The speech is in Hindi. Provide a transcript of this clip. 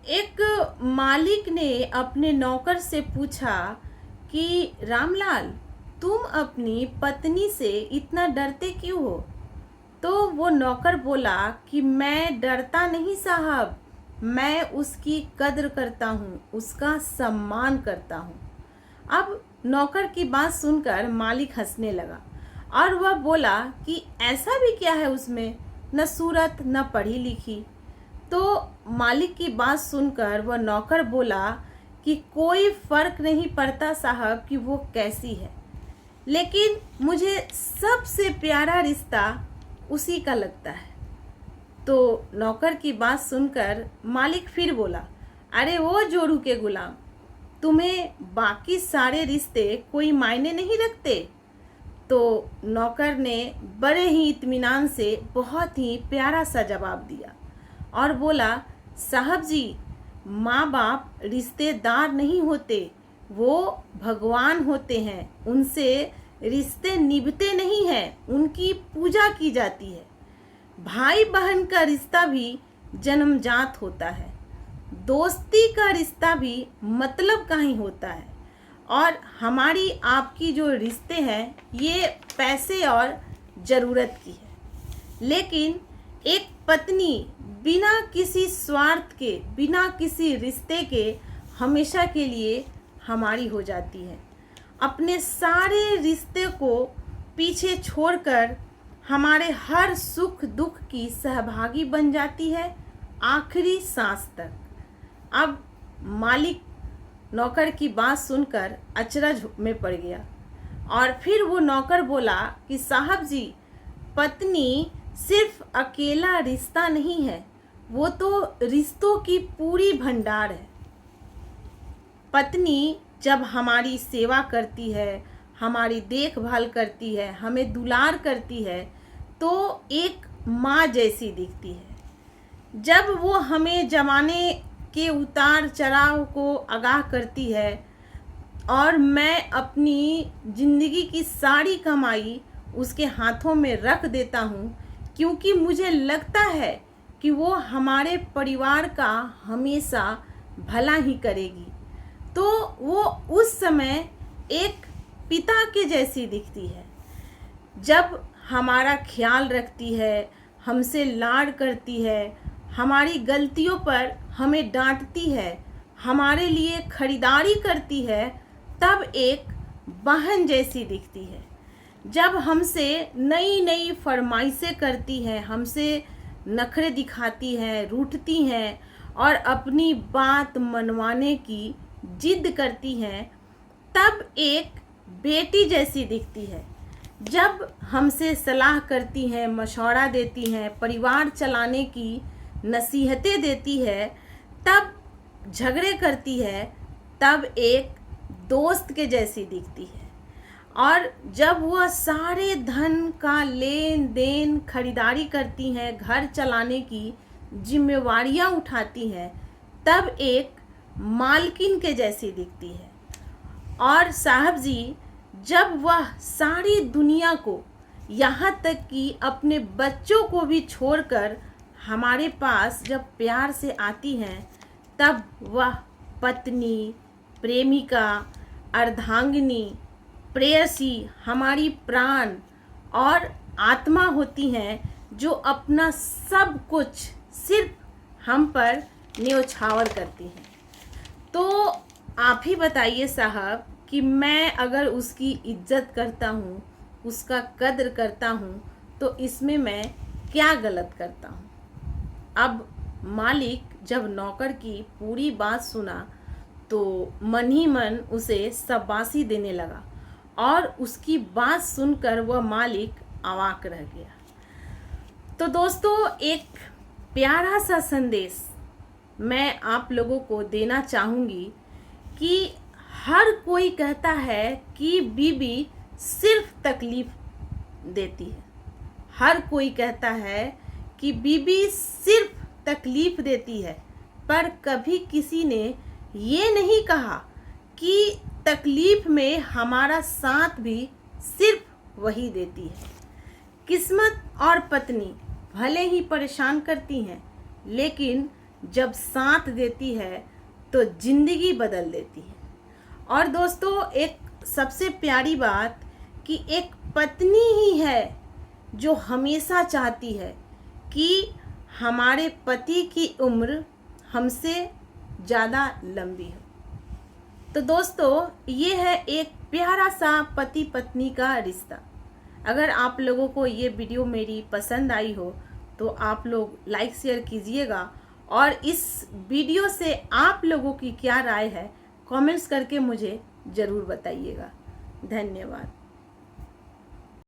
एक मालिक ने अपने नौकर से पूछा कि रामलाल, तुम अपनी पत्नी से इतना डरते क्यों हो? तो वो नौकर बोला कि मैं डरता नहीं साहब, मैं उसकी कद्र करता हूँ, उसका सम्मान करता हूँ। अब नौकर की बात सुनकर मालिक हंसने लगा और वह बोला कि ऐसा भी क्या है उसमें, न सूरत न पढ़ी लिखी। तो मालिक की बात सुनकर वह नौकर बोला कि कोई फर्क नहीं पड़ता साहब कि वो कैसी है, लेकिन मुझे सबसे प्यारा रिश्ता उसी का लगता है। तो नौकर की बात सुनकर मालिक फिर बोला, अरे वो जोरू के गुलाम, तुम्हें बाकी सारे रिश्ते कोई मायने नहीं रखते? तो नौकर ने बड़े ही इत्मीनान से बहुत ही प्यारा सा जवाब दिया और बोला, साहब जी, माँ बाप रिश्तेदार नहीं होते, वो भगवान होते हैं, उनसे रिश्ते निभते नहीं हैं, उनकी पूजा की जाती है। भाई बहन का रिश्ता भी जन्मजात होता है, दोस्ती का रिश्ता भी मतलब का ही होता है, और हमारी आपकी जो रिश्ते हैं ये पैसे और ज़रूरत की है। लेकिन एक पत्नी बिना किसी स्वार्थ के, बिना किसी रिश्ते के हमेशा के लिए हमारी हो जाती है। अपने सारे रिश्ते को पीछे छोड़कर हमारे हर सुख दुख की सहभागी बन जाती है आखिरी सांस तक। अब मालिक नौकर की बात सुनकर अचरज में पड़ गया और फिर वो नौकर बोला कि साहब जी, पत्नी सिर्फ अकेला रिश्ता नहीं है, वो तो रिश्तों की पूरी भंडार है। पत्नी जब हमारी सेवा करती है, हमारी देखभाल करती है, हमें दुलार करती है, तो एक माँ जैसी दिखती है। जब वो हमें जमाने के उतार चढ़ाव को आगाह करती है और मैं अपनी ज़िंदगी की सारी कमाई उसके हाथों में रख देता हूँ, क्योंकि मुझे लगता है कि वो हमारे परिवार का हमेशा भला ही करेगी, तो वो उस समय एक पिता के जैसी दिखती है। जब हमारा ख्याल रखती है, हमसे लाड करती है, हमारी गलतियों पर हमें डांटती है, हमारे लिए खरीदारी करती है, तब एक बहन जैसी दिखती है। जब हमसे नई नई फरमाइशें करती है, हमसे नखरे दिखाती है, रूठती हैं और अपनी बात मनवाने की जिद करती हैं, तब एक बेटी जैसी दिखती है। जब हमसे सलाह करती हैं, मशवरा देती हैं, परिवार चलाने की नसीहतें देती है, तब झगड़े करती है, तब एक दोस्त के जैसी दिखती है। और जब वह सारे धन का लेन देन खरीदारी करती हैं, घर चलाने की जिम्मेवारियां उठाती हैं, तब एक मालकिन के जैसी दिखती है। और साहब जी, जब वह सारी दुनिया को, यहाँ तक कि अपने बच्चों को भी छोड़कर हमारे पास जब प्यार से आती हैं, तब वह पत्नी, प्रेमिका, अर्धांगिनी, प्रेयसी, हमारी प्राण और आत्मा होती हैं, जो अपना सब कुछ सिर्फ हम पर न्योछावर करती हैं। तो आप ही बताइए साहब कि मैं अगर उसकी इज्जत करता हूँ, उसका कद्र करता हूँ, तो इसमें मैं क्या गलत करता हूँ? अब मालिक जब नौकर की पूरी बात सुना तो मन ही मन उसे शाबाशी देने लगा और उसकी बात सुनकर वह मालिक अवाक रह गया। तो दोस्तों, एक प्यारा सा संदेश मैं आप लोगों को देना चाहूँगी कि हर कोई कहता है कि बीबी सिर्फ तकलीफ देती है। हर कोई कहता है कि बीबी सिर्फ तकलीफ देती है, पर कभी किसी ने ये नहीं कहा कि तकलीफ में हमारा साथ भी सिर्फ वही देती है। किस्मत और पत्नी भले ही परेशान करती हैं, लेकिन जब साथ देती है तो जिंदगी बदल देती है। और दोस्तों, एक सबसे प्यारी बात कि एक पत्नी ही है जो हमेशा चाहती है कि हमारे पति की उम्र हमसे ज़्यादा लंबी हो। तो दोस्तों, ये है एक प्यारा सा पति पत्नी का रिश्ता। अगर आप लोगों को ये वीडियो मेरी पसंद आई हो तो आप लोग लाइक शेयर कीजिएगा, और इस वीडियो से आप लोगों की क्या राय है कमेंट्स करके मुझे ज़रूर बताइएगा। धन्यवाद।